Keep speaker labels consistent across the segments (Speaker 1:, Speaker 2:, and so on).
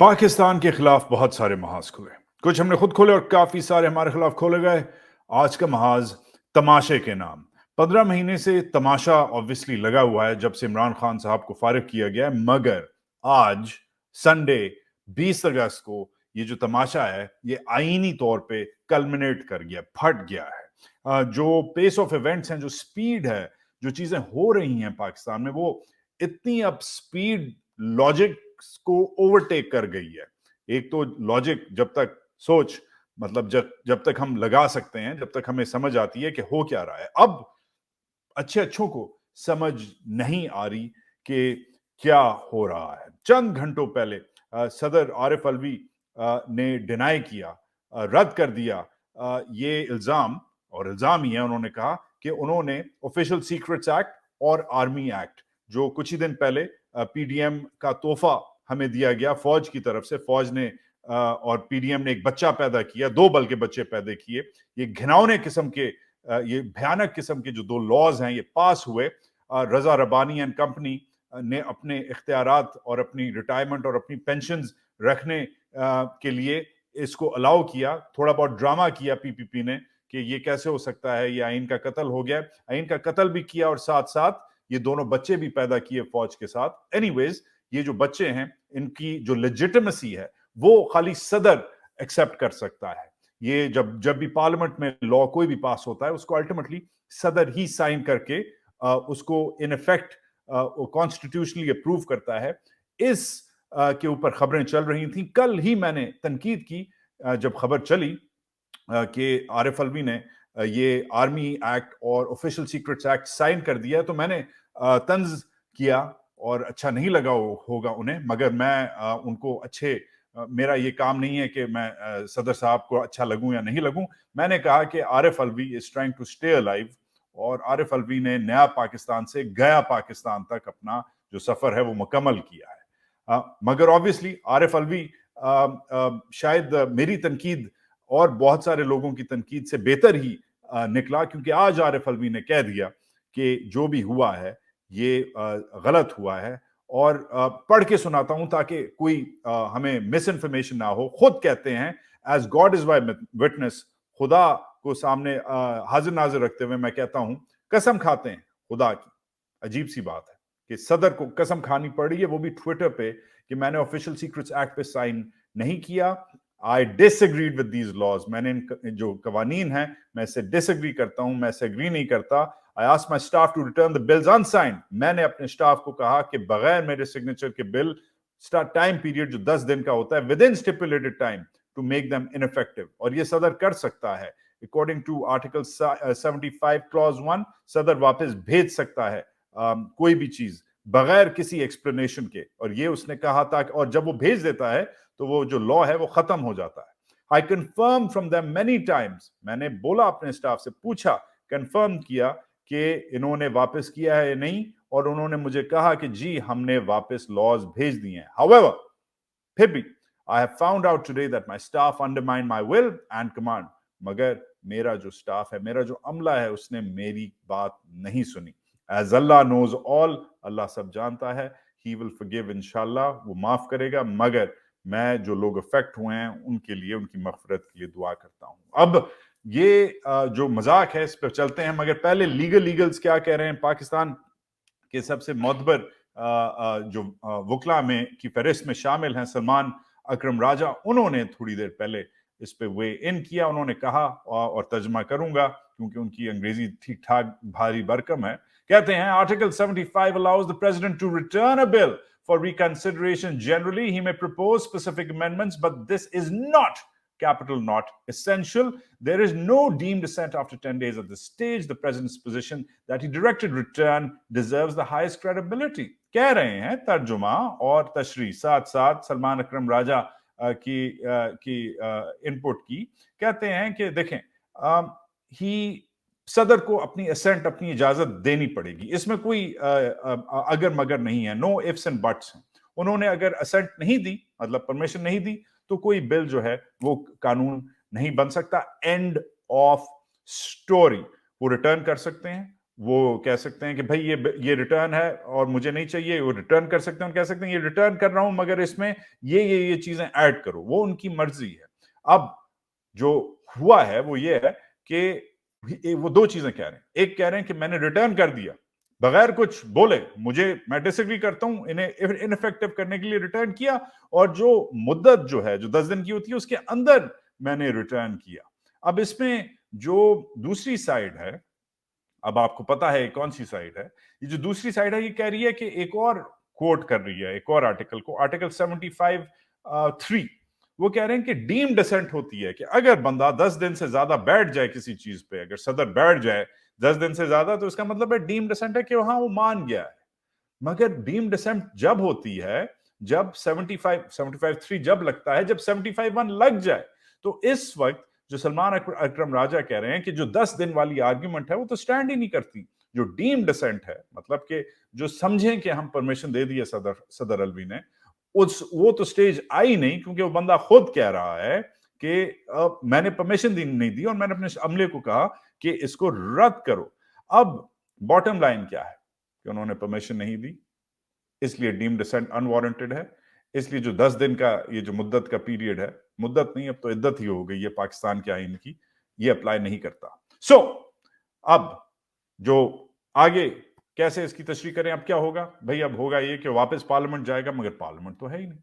Speaker 1: पाकिस्तान के खिलाफ बहुत सारे महाज खुले, कुछ हमने खुद खोले और काफी सारे हमारे खिलाफ खोले गए। आज का महाज तमाशे के नाम। 15 महीने से तमाशा ऑब्वियसली लगा हुआ है जब से इमरान खान साहब को फारिग किया गया है, मगर आज संडे 20 अगस्त को ये जो तमाशा है ये आईनी तौर पे कल्मिनेट कर गया, फट गया है। जो पेस ऑफ इवेंट्स हैं, जो स्पीड है, जो चीजें हो रही हैं पाकिस्तान में, वो इतनी अब स्पीड लॉजिक को ओवरटेक कर गई है। एक तो लॉजिक जब तक सोच मतलब जब जब तक हम लगा सकते हैं, जब तक हमें समझ आती है कि हो क्या रहा है, अब अच्छे अच्छों को समझ नहीं आ रही कि क्या हो रहा है। चंद घंटों पहले सदर आरिफ अलवी ने डिनाई किया, रद्द कर दिया ये इल्जाम, और इल्जाम ही है। उन्होंने कहा कि उन्होंने ऑफिशियल सीक्रेट्स एक्ट और आर्मी एक्ट, जो कुछ ही दिन पहले पीडीएम का तोहफा हमें दिया गया फौज की तरफ से, फौज ने और पीडीएम ने एक बच्चा पैदा किया, दो बल्कि बच्चे पैदा किए। ये घिनौने किस्म के, ये भयानक किस्म के जो दो लॉज हैं ये पास हुए। रजा रबानी एंड कंपनी ने अपने इख्तियारात और अपनी रिटायरमेंट और अपनी पेंशन्स रखने के लिए इसको अलाउ किया। थोड़ा बहुत ड्रामा किया पीपीपी ने कि ये कैसे हो सकता है, ये आइन का कत्ल हो गया। आइन का कत्ल भी किया और साथ साथ ये दोनों बच्चे भी पैदा किए फौज के साथ। एनीवेज, ये जो बच्चे हैं इनकी जो लेजिटिमेसी है वो खाली सदर एक्सेप्ट कर सकता है। ये जब जब भी पार्लियामेंट में लॉ कोई भी पास होता है उसको अल्टीमेटली सदर ही साइन करके उसको इन इफेक्ट कॉन्स्टिट्यूशनली अप्रूव करता है। इस के ऊपर खबरें चल रही थी। कल ही मैंने तनकीद की जब खबर चली कि आरिफ अलवी ने ये आर्मी एक्ट और ऑफिशियल सीक्रेट्स एक्ट साइन कर दिया, तो मैंने तंज किया और अच्छा नहीं लगा होगा उन्हें, मगर मैं उनको अच्छे मेरा ये काम नहीं है कि मैं सदर साहब को अच्छा लगूं या नहीं लगूं। मैंने कहा कि Arif Alvi is trying to stay alive, और आरिफ अलवी ने नया पाकिस्तान से गया पाकिस्तान तक अपना जो सफर है वो मुकम्मल किया है। मगर ऑब्वियसली आरिफ अलवी शायद मेरी तनकीद और बहुत सारे लोगों की तनकीद से बेहतर ही निकला, क्योंकि आज आरिफ अलवी ने कह दिया कि जो भी हुआ है ये गलत हुआ है। और पढ़ के सुनाता हूं ताकि कोई हमें मिस इन्फॉर्मेशन ना हो। खुद कहते हैं, as God is my witness, खुदा को सामने हाजिर नाजिर रखते हुए मैं कहता हूं, कसम खाते हैं खुदा की। अजीब सी बात है कि सदर को कसम खानी पड़ रही है, वो भी ट्विटर पे, कि मैंने ऑफिशियल सीक्रेट्स एक्ट पे साइन नहीं किया। आई डिसएग्रीड विद दीज लॉज। मैंने इन जो कवानीन हैं मैं इससे डिसएग्री करता हूं, मैं इससे एग्री नहीं करता। I asked my staff to return the bills unsigned. मैंने अपने स्टाफ को कहा कि बगैर मेरे सिग्नेचर के बिल टाइम पीरियड जो 10 दिन का होता है, within stipulated time, to make them ineffective. और ये सदर कर सकता है। अकॉर्डिंग टू आर्टिकल 75 क्लॉज 1, सदर वापस भेज सकता है कोई भी चीज बगैर किसी एक्सप्लेनेशन के। और ये उसने कहा था, और जब वो भेज देता है तो वो जो लॉ है वो खत्म हो जाता है। I confirm from them many times. मैंने बोला अपने स्टाफ से, पूछा, कंफर्म किया कि इन्होंने वापस किया है या नहीं, और उन्होंने मुझे कहा कि जी हमने वापस लॉज भेज दिए हैं। हाउएवर, फिर भी I have found out today that my staff undermine my will and command. मगर मेरा जो स्टाफ है, मेरा जो अमला है, उसने मेरी बात नहीं सुनी। एज अल्लाह नोज ऑल, अल्लाह सब जानता है। ही विल फॉरगिव, इंशाल्लाह वो माफ करेगा। मगर मैं जो लोग अफेक्ट हुए हैं उनके लिए, उनकी मगफरत के लिए दुआ करता हूं। अब ये जो मजाक है इस पर चलते हैं, मगर पहले लीगल्स क्या कह रहे हैं। पाकिस्तान के सबसे मोतबर जो वकला में की फहरिस्त में शामिल हैं, सलमान अकरम राजा, उन्होंने थोड़ी देर पहले इस पे वे इन किया। उन्होंने कहा, और तर्जमा करूंगा क्योंकि उनकी अंग्रेजी ठीक ठाक भारी भरकम है। कहते हैं, article 75 allows the president to return a bill for reconsideration. Generally, he may propose specific amendments, but this is not, capital not, essential. There is no deemed dissent after 10 days at this stage. The president's position that he directed return deserves the highest credibility. कह रहे हैं तर्जुमा और तशरीह साथ साथ सलमान अकरम राजा की input की। कहते हैं कि देखें, ही सदर को अपनी असेंट, अपनी इजाजत देनी पड़ेगी। इसमें कोई अगर मगर नहीं है, नो इफ्स एंड बट्स हैं। उन्होंने अगर असेंट नहीं दी, मतलब परमिशन नहीं दी, तो कोई बिल जो है वो कानून नहीं बन सकता। End of story. वो रिटर्न कर सकते हैं, وہ کہہ سکتے ہیں کہ بھائی یہ ریٹرن ہے اور مجھے نہیں چاہیے, وہ ریٹرن کر سکتے ہیں, کہہ سکتے ہیں یہ ریٹرن کر رہا ہوں مگر اس میں یہ چیزیں ایڈ کرو, وہ ان کی مرضی ہے. اب جو ہوا ہے وہ یہ ہے کہ وہ دو چیزیں کہہ رہے ہیں. ایک کہہ رہے ہیں کہ میں نے ریٹرن کر دیا بغیر کچھ بولے, میں ڈس ایگری کرتا ہوں, انہیں انفیکٹو کرنے کے لیے ریٹرن کیا, اور جو مدت جو ہے جو 10 دن کی ہوتی ہے اس کے اندر میں نے ریٹرن کیا. اب اس میں جو دوسری سائڈ ہے, اب آپ کو پتا ہے کون سی سائڈ ہے, یہ جو دوسری سائڈ ہے یہ کہہ رہی ہے کہ ایک اور کوٹ کر رہی ہے ایک اور آرٹیکل کو, آرٹیکل 75(3). وہ کہہ رہے ہیں کہ ڈیم ڈسینٹ ہوتی ہے کہ اگر بندہ 10 دن سے زیادہ بیٹھ جائے کسی چیز پہ, اگر صدر بیٹھ جائے 10 دن سے زیادہ, تو اس کا مطلب ہے ڈیم ڈسینٹ ہے کہ وہاں وہ مان گیا ہے. مگر ڈیم ڈسینٹ جب ہوتی ہے جب 75(3) جب لگتا ہے, جب 75(1) لگ جائے. تو اس وقت جو سلمان اکرم راجہ کہہ رہے ہیں کہ جو 10 دن والی آرگیومنٹ ہے وہ تو سٹینڈ ہی نہیں کرتی. جو ڈیم ڈسینٹ ہے, مطلب کہ جو سمجھیں کہ ہم پرمیشن دے دی ہے صدر الوی نے, وہ تو سٹیج آئی نہیں, کیونکہ وہ بندہ خود کہہ رہا ہے کہ میں نے پرمیشن نہیں دی اور میں نے اپنے عملے کو کہا کہ اس کو رد کرو. اب باٹم لائن کیا ہے کہ انہوں نے پرمیشن نہیں دی, اس لیے ڈیم ڈسینٹ انوارنٹڈ ہے. اس لیے جو 10 دن کا یہ جو مدت کا پیریڈ ہے, مدت نہیں اب تو عدت ہی ہو گئی ہے پاکستان کے آئین کی, یہ اپلائی نہیں کرتا. اب جو آگے کیسے اس کی تشریح کریں, اب کیا ہوگا بھائی؟ اب ہوگا یہ کہ واپس پارلیمنٹ جائے گا, مگر پارلیمنٹ تو ہے ہی نہیں.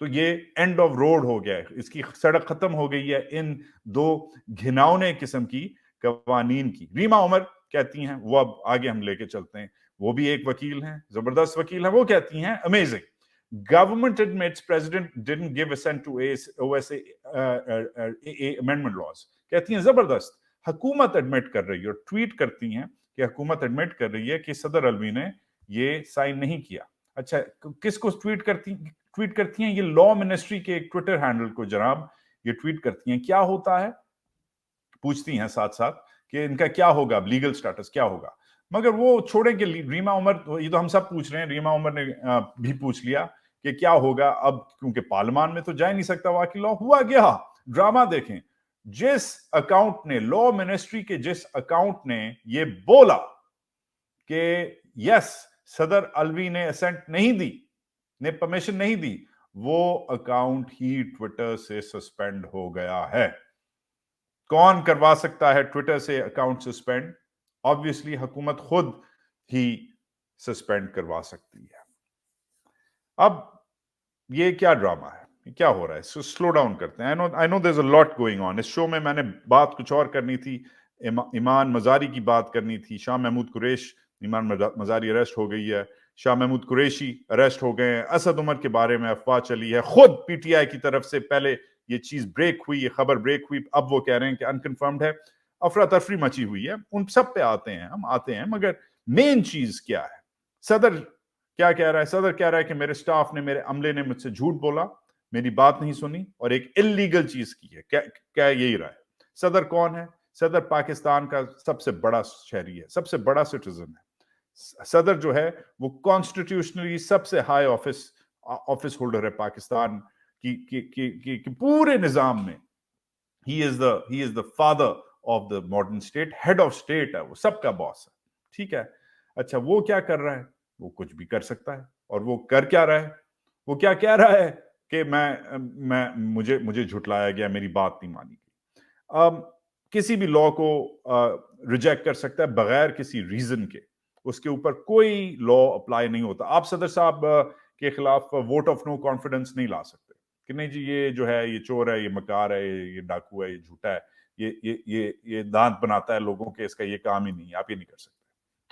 Speaker 1: تو یہ اینڈ آف روڈ ہو گیا ہے, اس کی سڑک ختم ہو گئی ہے ان دو گھناؤنے قسم کی قوانین کی. ریما عمر کہتی ہیں, وہ اب آگے ہم لے کے چلتے ہیں, وہ بھی ایک وکیل ہیں, زبردست وکیل ہیں, وہ کہتی ہیں amazing. Government admits president didn't give assent to OSA amendment laws. کہتی ہیں زبردست, حکومت ایڈمٹ کر رہی ہے, اور ٹویٹ کرتی ہیں کہ حکومت ایڈمٹ کر رہی ہے کہ صدر الوی نے یہ سائن نہیں کیا. اچھا, کس کو ٹویٹ کرتی ہیں؟ یہ لا منسٹری کے ایک ٹویٹر ہینڈل کو جناب یہ ٹویٹ کرتی ہیں. کیا ہوتا ہے پوچھتی ہیں ساتھ ساتھ کہ ان کا کیا ہوگا, لیگل سٹیٹس کیا ہوگا. مگر وہ چھوڑیں کہ ریما عمر, یہ تو ہم سب پوچھ رہے ہیں, ریما عمر نے بھی پوچھ لیا کہ کیا ہوگا اب, کیونکہ پارلیمان میں تو جا نہیں سکتا واقعی لا. ہوا گیا ڈرامہ دیکھیں, جس اکاؤنٹ نے, لا منسٹری کے جس اکاؤنٹ نے یہ بولا کہ یس صدر الوی نے اسینٹ نہیں دی, نے پرمیشن نہیں دی, وہ اکاؤنٹ ہی ٹویٹر سے سسپینڈ ہو گیا ہے. کون کروا سکتا ہے ٹویٹر سے اکاؤنٹ سسپینڈ؟ آبویسلی حکومت خود ہی سسپینڈ کروا سکتی ہے. اب یہ کیا ڈرامہ ہے, کیا ہو رہا ہے؟ سلو ڈاؤن کرتے ہیں. I know there's a lot going on. اس شو میں نے بات کچھ اور کرنی تھی, ایمان مزاری کی بات کرنی تھی. شاہ محمود قریش, ایمان مزاری اریسٹ ہو گئی ہے, شاہ محمود قریشی اریسٹ ہو گئے ہیں, اسد عمر کے بارے میں افواہ چلی ہے, خود پی ٹی آئی کی طرف سے پہلے یہ چیز بریک ہوئی, یہ خبر بریک ہوئی, اب وہ کہہ رہے ہیں کہ انکنفرمڈ ہے. افراتفری مچی ہوئی ہے, ان سب پہ ہم آتے ہیں, مگر مین چیز کیا ہے؟ صدر کیا کہہ رہا ہے؟ صدر کہہ رہا ہے کہ میرے سٹاف نے, میرے عملے نے مجھ سے جھوٹ بولا, میری بات نہیں سنی اور ایک اللیگل چیز کی ہے. کیا یہی رہا ہے؟ صدر کون ہے؟ صدر پاکستان کا سب سے بڑا شہری ہے, سب سے بڑا سٹیزن ہے. صدر جو ہے وہ کانسٹیٹیوشنلی سب سے ہائی آفس ہولڈر ہے پاکستان کی پورے نظام میں. He is the father of the modern state, head of state ہے, وہ سب کا باس ہے. ٹھیک ہے, اچھا وہ کیا کر رہا ہے؟ وہ کچھ بھی کر سکتا ہے. اور وہ کر کیا رہا ہے؟ وہ کیا کہہ رہا ہے کہ مجھے جھٹلایا گیا, میری بات نہیں مانی گئی. کسی بھی لا کو ریجیکٹ کر سکتا ہے بغیر کسی ریزن کے, اس کے اوپر کوئی لا اپلائی نہیں ہوتا. آپ صدر صاحب کے خلاف ووٹ آف نو کانفیڈنس نہیں لا سکتے کہ نہیں جی یہ جو ہے یہ چور ہے, یہ مکار ہے, یہ ڈاکو ہے, یہ جھوٹا ہے, یہ دانت بناتا ہے لوگوں کے, اس کا یہ کام ہی نہیں ہے. آپ یہ نہیں کر سکتے.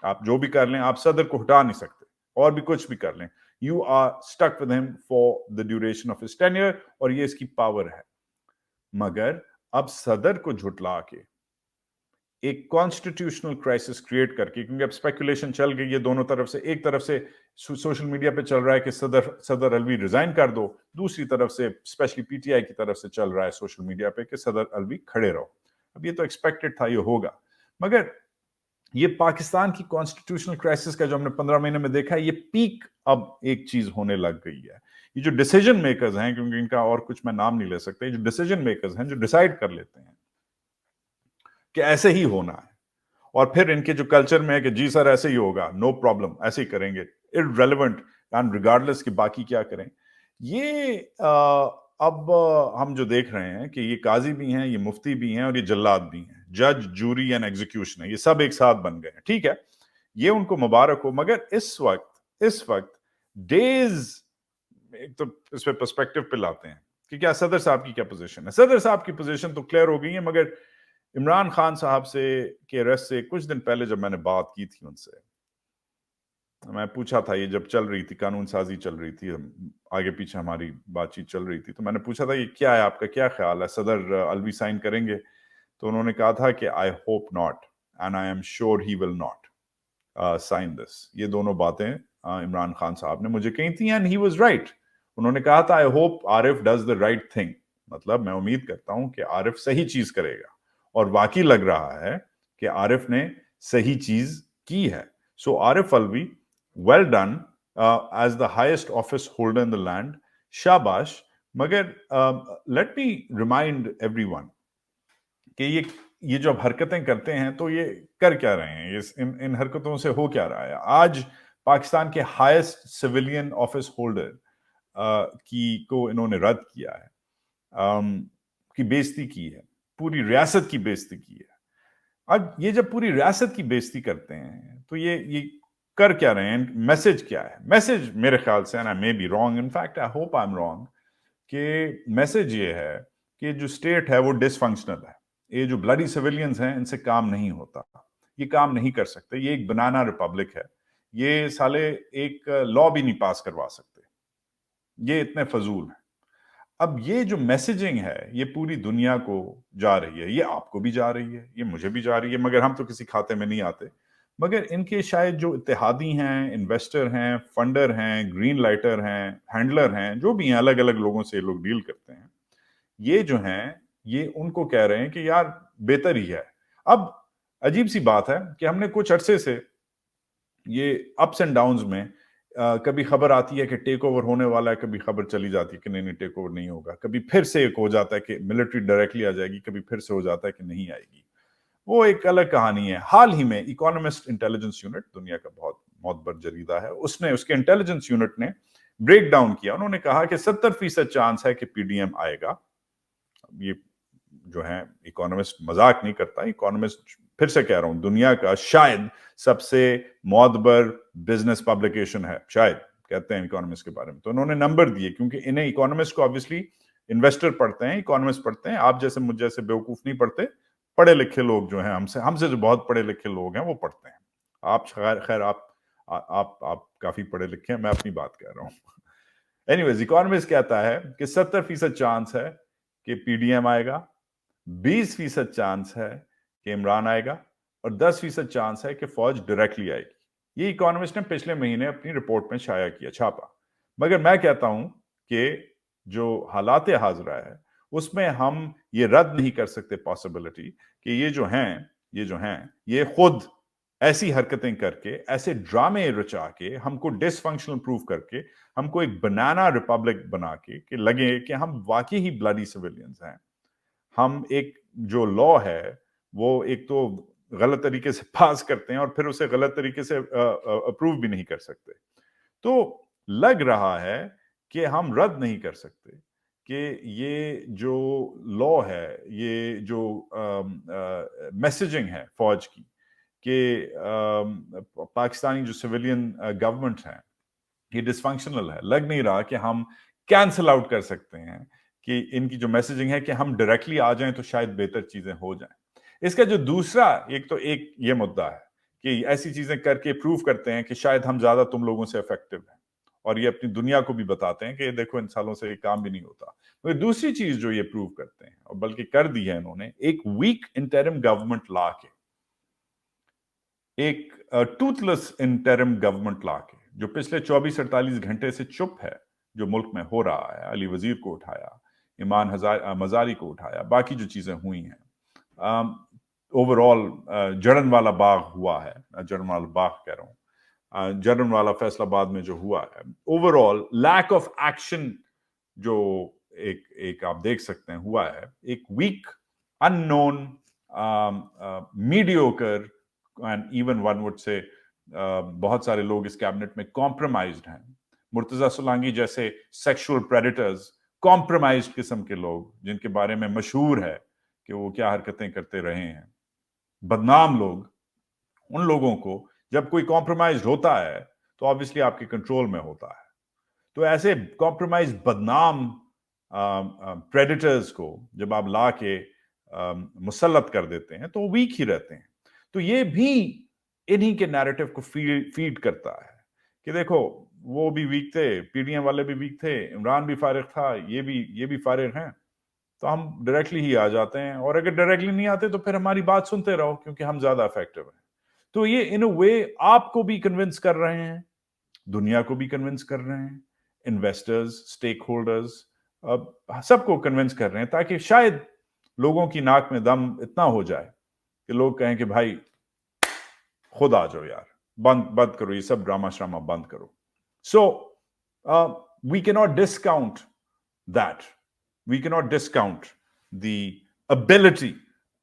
Speaker 1: آپ جو بھی کر لیں, آپ صدر کو ہٹا نہیں سکتے, اور بھی کچھ بھی کر لیں. You are stuck with him for the duration of his tenure, اور یہ اس کی پاور ہے. مگر اب صدر کو جھٹلا کے ایک کانسٹیٹیوشنل کرائسس کریٹ کر کے, کیونکہ اب اسپیکولیشن چل گئی ہے دونوں طرف سے, ایک طرف سے سوشل میڈیا پہ چل رہا ہے کہ صدر الوی ریزائن کر دو, دوسری طرف سے اسپیشلی پی ٹی آئی کی طرف سے چل رہا ہے سوشل میڈیا پہ کہ صدر الوی کھڑے رہو. اب یہ تو ایکسپیکٹڈ تھا, یہ ہوگا. مگر یہ پاکستان کی کانسٹیٹیوشنل کرائسس کا جو ہم نے 15 مہینے میں دیکھا ہے, یہ پیک اب ایک چیز ہونے لگ گئی ہے. یہ جو ڈیسیجن میکرز ہیں, کیونکہ ان کا اور کچھ میں نام نہیں لے سکتے, جو ڈیسیجن میکرز ہیں, جو ڈیسائیڈ کر لیتے ہیں کہ ایسے ہی ہونا ہے, और फिर इनके जो कल्चर में है कि जी सर ऐसे ही होगा, नो प्रॉब्लम, ऐसे ही करेंगे, इररिलेवेंट एंड रिगार्डलेस कि बाकी क्या करें। ये अब हम जो देख रहे हैं कि ये काजी भी हैं, ये मुफ्ती भी हैं और ये जल्लाद भी हैं, जज, जूरी एंड एग्जीक्यूशनर, ये सब एक साथ बन गए हैं। ठीक है, ये उनको मुबारक हो, मगर इस वक्त डेज, एक तो इस पे पर्सपेक्टिव पे लाते हैं कि क्या सदर साहब की क्या पोजीशन है। सदर साहब की पोजीशन तो क्लियर हो गई है, मगर इमरान खान साहब से के अरेस्ट से कुछ दिन पहले जब मैंने बात की थी उनसे, मैं पूछा था, ये जब चल रही थी कानून साजी चल रही थी, आगे पीछे हमारी बातचीत चल रही थी, तो मैंने पूछा था ये क्या है, आपका क्या ख्याल है, सदर अलवी साइन करेंगे? तो उन्होंने कहा था कि I hope not and I am sure he will not sign this. ये दोनों बातें इमरान खान साहब ने मुझे कही थी एंड ही वाज राइट। उन्होंने कहा था I hope Arif does the right thing, मतलब मैं उम्मीद करता हूं कि आरिफ सही चीज करेगा, और वाकई लग रहा है कि आरिफ ने सही चीज की है। So Arif Alvi, well done as the highest office holder in the land, शाबाश। मगर लेट मी रिमाइंड एवरीवन कि ये जो अब हरकतें करते हैं तो ये कर क्या रहे हैं, इन हरकतों से हो क्या रहा है। आज पाकिस्तान के हाईएस्ट सिविलियन ऑफिस होल्डर की को इन्होंने रद्द किया है, की बेइज्जती की है, पूरी रियासत की बेइज्जती की है। अब ये जब पूरी रियासत की बेइज्जती करते हैं तो ये कर क्या रहे हैं, मैसेज क्या है? मैसेज मेरे ख्याल से, and I may be wrong, in fact I hope I am wrong, कि मैसेज ये है कि जो स्टेट है वो डिसफंक्शनल है, ये जो ब्लडी सिविलियंस हैं इनसे काम नहीं होता, ये काम नहीं कर सकते, ये एक बनाना रिपब्लिक है, ये साले एक लॉ भी नहीं पास करवा सकते, ये इतने फजूल हैं। अब ये जो मैसेजिंग है ये पूरी दुनिया को जा रही है, ये आपको भी जा रही है, ये मुझे भी जा रही है, मगर हम तो किसी खाते में नहीं आते। मगर इनके शायद जो इत्तेहादी हैं, इन्वेस्टर हैं, फंडर हैं, ग्रीन लाइटर हैं, हैंडलर हैं, जो भी हैं, अलग अलग लोगों से लोग डील करते हैं, ये जो हैं ये उनको कह रहे हैं कि यार बेहतर ही है। अब अजीब सी बात है कि हमने कुछ अरसे से ये अप्स एंड डाउन्स में कभी खबर आती है कि टेक ओवर होने वाला है, कभी खबर चली जाती है कि नहीं नहीं टेक ओवर नहीं होगा, कभी फिर से एक हो जाता है कि मिलिट्री डायरेक्टली आ जाएगी, कभी फिर से हो जाता है कि नहीं आएगी। वो एक अलग कहानी है। हाल ही में इकोनॉमिस्ट इंटेलिजेंस यूनिट, दुनिया का बहुत मोतबर जरीदा है, उसने उसके इंटेलिजेंस यूनिट ने ब्रेक डाउन किया। उन्होंने कहा कि 70% चांस है कि पीडीएम आएगा। ये जो है, इकोनॉमिस्ट मजाक नहीं करता, इकोनॉमिस्ट फिर से कह रहा हूं दुनिया का शायद सबसे मोतबर बिजनेस पब्लिकेशन है, शायद कहते हैं इकोनॉमिस्ट के बारे में। तो उन्होंने नंबर दिए, क्योंकि इन्हें इकोनॉमिस्ट को ऑब्वियसली इन्वेस्टर पढ़ते हैं, इकोनॉमिस्ट पढ़ते हैं, आप जैसे मुझ जैसे बेवकूफ नहीं पढ़ते, पढ़े लिखे लोग जो हैं, हमसे हमसे जो बहुत पढ़े लिखे लोग हैं वो पढ़ते हैं। आप खैर आप काफी पढ़े लिखे हैं, मैं अपनी बात कह रहा हूं। एनीवेज, इकोनॉमिस्ट कहता है कि 70% चांस है कि पीडीएम आएगा, 20% चांस है कि इमरान आएगा, और 10% चांस है कि फौज डायरेक्टली आएगी। ये इकोनॉमिस्ट ने पिछले महीने अपनी रिपोर्ट में शाया किया, छापा। मगर मैं कहता हूं कि जो हालात हाजरा है उसमें हम ये रद्द नहीं कर सकते पॉसिबिलिटी कि ये खुद ऐसी हरकतें करके, ऐसे ड्रामे रचा के, हमको डिसफंक्शनल प्रूव करके, हमको एक बनाना रिपब्लिक बना के कि लगे कि हम वाकई ही ब्लडी सिविलियंस हैं। हम एक जो लॉ है वो एक तो गलत तरीके से पास करते हैं और फिर उसे गलत तरीके से अप्रूव भी नहीं कर सकते। तो लग रहा है कि हम रद्द नहीं कर सकते कि ये जो लॉ है, ये जो मैसेजिंग है फौज की कि पाकिस्तानी जो सिविलियन गवर्नमेंट है ये डिसफंक्शनल है। लग नहीं रहा कि हम कैंसल आउट कर सकते हैं कि इनकी जो मैसेजिंग है कि हम डायरेक्टली आ जाएं तो शायद बेहतर चीजें हो जाएं। इसका जो दूसरा एक ये मुद्दा है कि ऐसी चीजें करके प्रूव करते हैं कि शायद हम ज्यादा तुम लोगों से इफेक्टिव हैं, और ये अपनी दुनिया को भी बताते हैं कि देखो इन सालों से ये काम भी नहीं होता। मगर दूसरी चीज जो ये प्रूव करते हैं, और बल्कि कर दी है इन्होंने, एक वीक इंटरिम गवर्नमेंट ला के, एक टूथलेस इंटरिम गवर्नमेंट ला के, जो पिछले 24-48 घंटे से चुप है, जो मुल्क में हो रहा है। अली वजीर को उठाया, ईमान मजारी को उठाया, बाकी जो चीजें हुई हैं, ओवरऑल जड़न वाला बाग हुआ है, जड़न वाला बाग कह रहा हूं, जड़न वाला फैसलाबाद में जो हुआ है, ओवरऑल लैक ऑफ एक्शन जो एक आप देख सकते हैं हुआ है, एक week, unknown, mediocre and even one would say बहुत सारे लोग इस कैबिनेट में कॉम्प्रोमाइज्ड हैं. मुर्तजा सोलांगी जैसे सेक्सुअल प्रेडेटर्स, कॉम्प्रोमाइज्ड किस्म के लोग जिनके बारे में मशहूर है कि वो क्या हरकतें करते रहे हैं, बदनाम लोग, उन लोगों को जब कोई कॉम्प्रोमाइज होता है तो ऑब्वियसली आपके कंट्रोल में होता है. तो ऐसे कॉम्प्रोमाइज बदनाम प्रेडिटर्स को जब आप ला के मुसल्लत कर देते हैं तो वीक ही रहते हैं. तो ये भी इन्हीं के नैरेटिव को फीड करता है कि देखो वो भी वीक थे, पीडीएम वाले भी वीक थे, इमरान भी फारिग था, ये भी फारिग हैं, तो हम डायरेक्टली ही आ जाते हैं. और अगर डायरेक्टली नहीं आते तो फिर हमारी बात सुनते रहो क्योंकि हम ज्यादा इफेक्टिव हैं. तो ये इन अ वे आपको भी कन्विंस कर रहे हैं, दुनिया को भी कन्विंस कर रहे हैं, इन्वेस्टर्स, स्टेक होल्डर्स, सबको कन्विंस कर रहे हैं ताकि शायद लोगों की नाक में दम इतना हो जाए कि लोग कहें कि भाई खुद आ जाओ यार, बंद करो ये सब ड्रामा श्रामा बंद करो. So we cannot discount that. We cannot discount the ability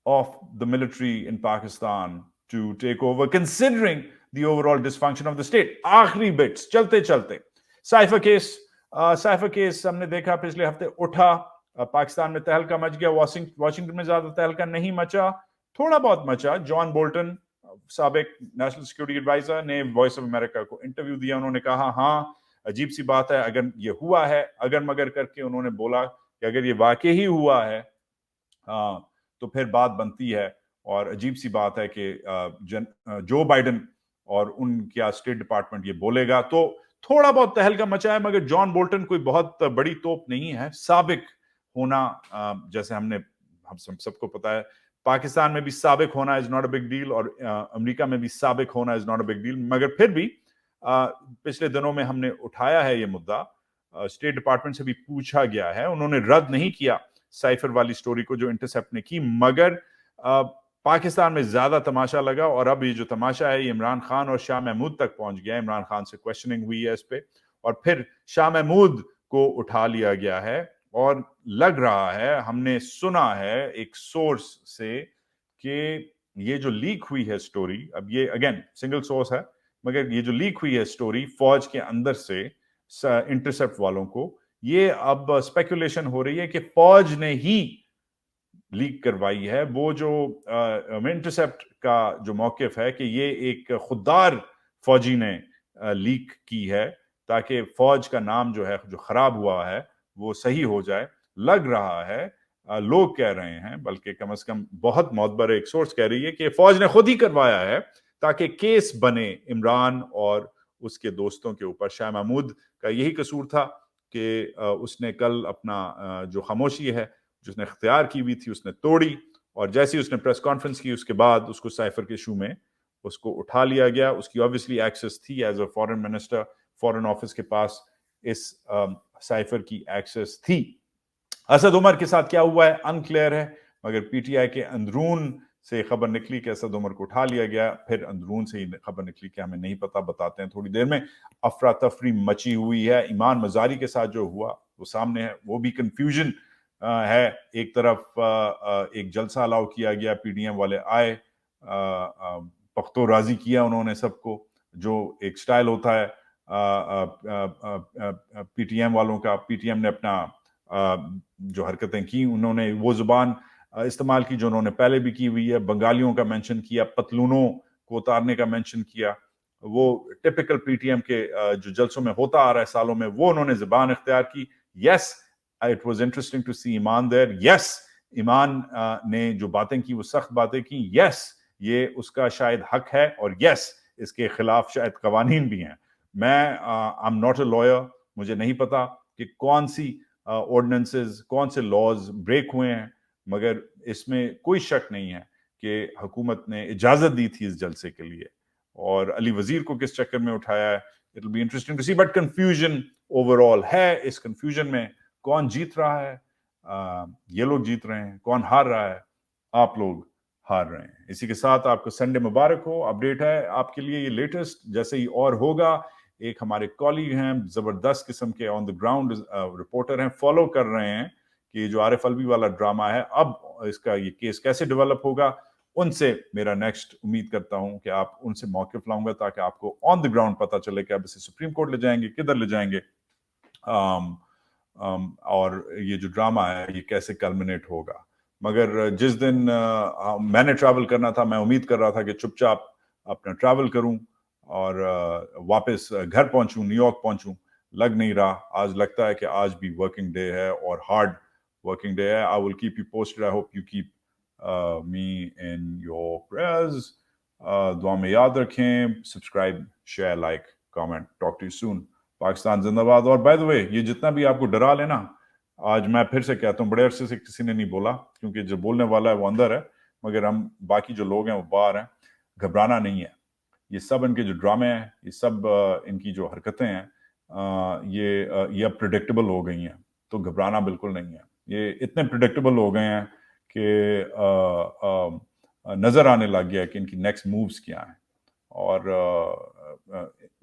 Speaker 1: of the military in Pakistan to take over, considering the overall dysfunction of the state. आखिरी बिट्स चलते चलते साइफर केस हमने देखा पिछले हफ्ते उठा, पाकिस्तान में तहलका मच गया, वाशिंगटन में ज्यादा तहलका नहीं मचा, थोड़ा बहुत मचा. जॉन बोल्टन साबिक नेशनल सिक्योरिटी एडवाइजर ने वॉइस ऑफ अमेरिका को इंटरव्यू दिया. उन्होंने कहा हाँ अजीब सी बात है, अगर ये हुआ है, अगर मगर करके उन्होंने बोला कि अगर ये वाकई ही हुआ है तो फिर बात बनती है. और अजीब सी बात है कि जो बाइडन और उनका स्टेट डिपार्टमेंट ये बोलेगा तो थोड़ा बहुत तहलका मचा है, मगर जॉन बोल्टन कोई बहुत बड़ी तोप नहीं है. साबिक होना, जैसे हम सबको पता है, पाकिस्तान में भी साबिक होना is not a big deal और अमेरिका में भी साबिक होना is not a big deal. मगर फिर भी पिछले दिनों में हमने उठाया है ये मुद्दा, स्टेट डिपार्टमेंट से भी पूछा गया है, उन्होंने रद्द नहीं किया साइफर वाली स्टोरी को जो इंटरसेप्ट ने की, मगर पाकिस्तान में ज्यादा तमाशा लगा. और अब ये जो तमाशा है ये इमरान खान और शाह महमूद तक पहुंच गया. इमरान खान से क्वेश्चनिंग हुई है इस पे और फिर शाह महमूद को उठा लिया गया है. और लग रहा है, हमने सुना है एक सोर्स से कि ये जो लीक हुई है स्टोरी, अब ये अगेन सिंगल सोर्स है, मगर ये जो लीक हुई है स्टोरी फौज के अंदर से इंटरसेप्ट वालों को, ये अब स्पेकुलेशन हो रही है कि फौज ने ही लीक करवाई है. वो जो इंटरसेप्ट का जो मौकिफ है कि ये एक खुददार फौजी ने लीक की है ताकि फौज का नाम जो है जो खराब हुआ है वो सही हो जाए. लग रहा है, लोग कह रहे हैं, बल्कि कम से कम बहुत मोतबर एक सोर्स कह रही है कि फौज ने खुद ही करवाया है ताकि केस बने इमरान और उसके दोस्तों के ऊपर. शाह महमूद का यही कसूर था कि उसने कल अपना जो खामोशी है जो उसने इख्तियार की हुई थी उसने तोड़ी, और जैसे ही उसने प्रेस कॉन्फ्रेंस की उसके बाद उसको साइफर के इशू में उसको उठा लिया गया. उसकी ऑब्वियसली एक्सेस थी as a foreign minister, foreign office के पास इस साइफर की एक्सेस थी. असद उमर के साथ क्या हुआ है अनक्लियर है, मगर पीटीआई के अंदरून से खबर निकली कि असद उमर को उठा लिया गया. फिर अंदरून से ही खबर निकली कि हमें नहीं पता, बताते हैं थोड़ी देर में. अफरा तफरी मची हुई है. ईमान मजारी के साथ जो हुआ वो सामने है, वो भी कंफ्यूजन है. एक तरफ एक जलसा अलाउ किया गया, पीडीएम वाले आए, पख्तो राजी किया उन्होंने सबको, जो एक स्टाइल होता है पीटीएम वालों का. पीटीएम ने अपना जो हरकतें की, उन्होंने वो जुबान इस्तेमाल की जो उन्होंने पहले भी की हुई है. बंगालियों का मेंशन किया, पतलूनों को उतारने का मेंशन किया. वो टिपिकल पीटीएम के जो जलसों में होता आ रहा है सालों में, वो उन्होंने जुबान इख्तियार की. Yes, it was interesting to see Iman there. Yes, Iman ने जो बातें की वो सख्त बातें की. यस, ये उसका शायद हक है, और यस, इसके खिलाफ शायद कवानीन भी हैं. मैं I am not a lawyer, मुझे नहीं पता कि कौन सी ऑर्डिनेंसेस, कौन से लॉज ब्रेक हुए हैं, मगर इसमें कोई शक नहीं है कि हुकूमत ने इजाजत दी थी इस जलसे के लिए, और अली वजीर को किस चक्कर में उठाया है, it will be interesting to see. But confusion overall है. इस कंफ्यूजन में कौन जीत रहा है? ये लोग जीत रहे हैं. कौन हार रहा है? आप लोग हार रहे हैं. इसी के साथ आपको संडे मुबारक हो. अपडेट है आपके लिए ये लेटेस्ट, जैसे ही और होगा. एक हमारे कॉलीग हैं, जबरदस्त किस्म के ऑन द ग्राउंड रिपोर्टर हैं, फॉलो कर रहे हैं कि जो आरिफ अलवी वाला ड्रामा है, अब इसका ये केस कैसे डेवलप होगा. उनसे मेरा नेक्स्ट उम्मीद करता हूं कि आप उनसे मौक़िफ़ लाऊंगा ताकि आपको ऑन द ग्राउंड पता चले कि आप इसे सुप्रीम कोर्ट ले जाएंगे, किधर ले जाएंगे, और ये जो ड्रामा है ये कैसे कल्मिनेट होगा। मगर जिस दिन मैंने ट्रैवल करना था, मैं उम्मीद कर रहा था कि चुपचाप अपना ट्रैवल करूं और वापस घर पहुंचूं, न्यूयॉर्क पहुंचूं। लग नहीं रहा। आज लगता है कि आज भी वर्किंग डे है और हार्ड वर्किंग डे है। I will keep you posted. I hope you keep me in your prayers. दुआ में याद रखें। Subscribe, share, like, comment. Talk to you soon. Pakistan जिंदाबाद। और बाय द वे, ये जितना भी आपको डरा लेना, आज मैं फिर से कहता हूँ, बड़े अरसे से किसी ने नहीं बोला, क्योंकि जो बोलने वाला है वो अंदर है, मगर हम बाकी जो लोग हैं वो बाहर हैं। घबराना नहीं है। ये सब इनके जो ड्रामे हैं, ये सब इनकी जो हरकतें हैं, ये अब प्रिडिक्टेबल हो गई हैं, तो घबराना बिल्कुल नहीं है। ये इतने प्रिडिक्टेबल हो गए हैं कि नजर आने लग गया है कि इनकी नेक्स्ट मूव्स क्या हैं, और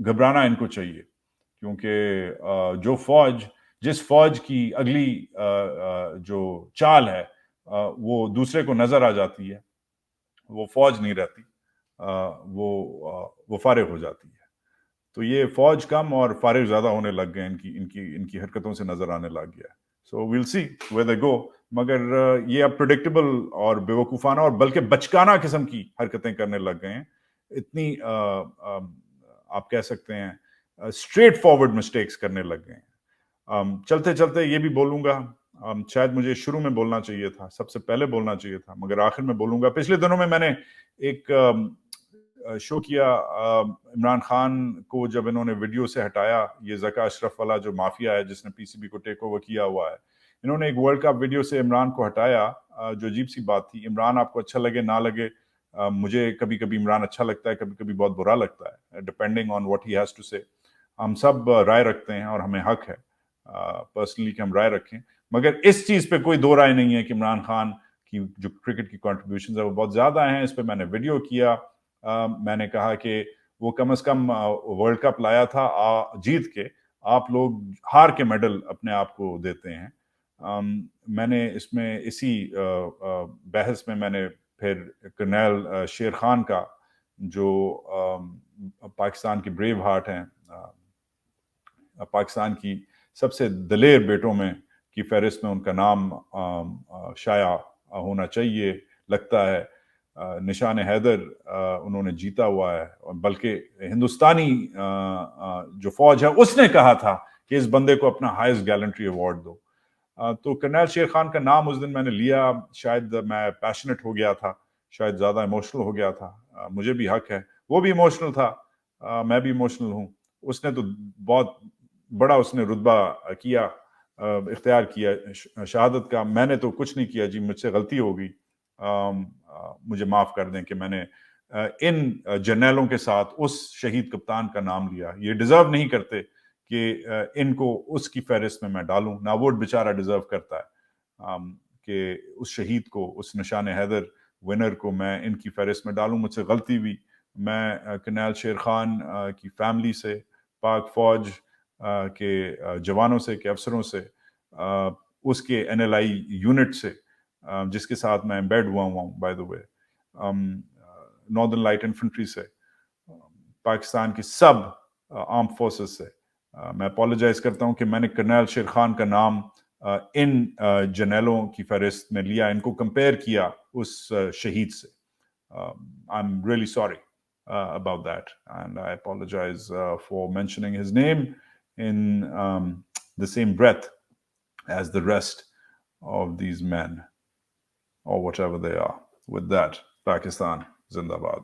Speaker 1: घबराना इनको चाहिए, क्योंकि जिस फौज की अगली जो चाल है वो दूसरे को नजर आ जाती है, वो फौज नहीं रहती, वो फारिग हो जाती है। तो ये फौज कम और फारिग ज्यादा होने लग गए, इनकी इनकी इनकी हरकतों से नजर आने लग गया है। So will see where they go. मगर ये अब प्रिडिक्टेबल और बेवकूफाना और बल्कि बचकाना किस्म की हरकतें करने लग गए हैं। इतनी आप कह सकते हैं स्ट्रेट फॉरवर्ड मिस्टेक्स करने लग गए हैं। चलते चलते ये भी बोलूंगा, शायद मुझे शुरू में बोलना चाहिए था, सबसे पहले बोलना चाहिए था, मगर आखिर में बोलूंगा। पिछले दिनों में मैंने एक शो किया इमरान खान को, जब इन्होंने वीडियो से हटाया ये ज़का अशरफ वाला जो माफिया है जिसने पीसीबी को टेक ओवर किया हुआ है। इन्होंने एक वर्ल्ड कप वीडियो से इमरान को हटाया, जो अजीब सी बात थी। इमरान आपको अच्छा लगे ना लगे, मुझे कभी कभी इमरान अच्छा लगता है, कभी कभी बहुत बुरा लगता है, depending on what he has to say. हम सब राय रखते हैं और हमें हक है पर्सनली कि हम राय रखें, मगर इस चीज पे कोई दो राय नहीं है कि इमरान खान की जो क्रिकेट की कॉन्ट्रीब्यूशन है वो बहुत ज्यादा हैं। इस पे मैंने वीडियो किया। मैंने कहा कि वो कम से कम वर्ल्ड कप लाया था जीत के, आप लोग हार के मेडल अपने आप को देते हैं। मैंने इसमें इसी बहस में मैंने फिर कर्नल शेर खान का, जो पाकिस्तान के ब्रेव हार्ट हैं, पाकिस्तान की सबसे दलेर बेटों में की फहरिस्त में उनका नाम शाया होना चाहिए, लगता है। निशान हैदर उन्होंने जीता हुआ है, और बल्कि हिंदुस्तानी जो फौज है उसने कहा था कि इस बंदे को अपना हाईएस्ट गैलेंट्री अवार्ड दो। तो कर्नल शेर खान का नाम उस दिन मैंने लिया। शायद मैं पैशनेट हो गया था, शायद ज्यादा इमोशनल हो गया था। मुझे भी हक है, वो भी इमोशनल था, मैं भी इमोशनल हूँ। उसने तो बहुत बड़ा उसने रुतबा किया, इख्तियार किया शहादत का। मैंने तो कुछ नहीं किया जी, मुझसे गलती हो गई। मुझे माफ कर दें कि मैंने इन जर्नैलों के साथ उस शहीद कप्तान का नाम लिया। ये डिजर्व नहीं करते कि इनको उसकी फहरिस्त में मैं डालूं, ना वो बेचारा डिजर्व करता है कि उस शहीद को, उस निशान हैदर विनर को मैं इनकी फहरिस्त में डालूं। मुझसे गलती हुई। मैं कर्नल शेर खान की फैमिली से, पाक फौज के जवानों से, के अफसरों से, उसके एनएलआई यूनिट से, जिसके साथ मैं एम्बेड हुआ हूँ by the way, northern light infantry से, पाकिस्तान की सब आर्म फोर्सेस से, मैं अपोलोजाइज करता हूँ कि मैंने कर्नल शेर खान का नाम इन जर्नैलों की फहरिस्त में लिया, इनको कंपेयर किया उस शहीद से। I am really sorry about that, and I apologize for mentioning his name in the same breath as the rest of these men, or whatever they are. With that, Pakistan Zindabad.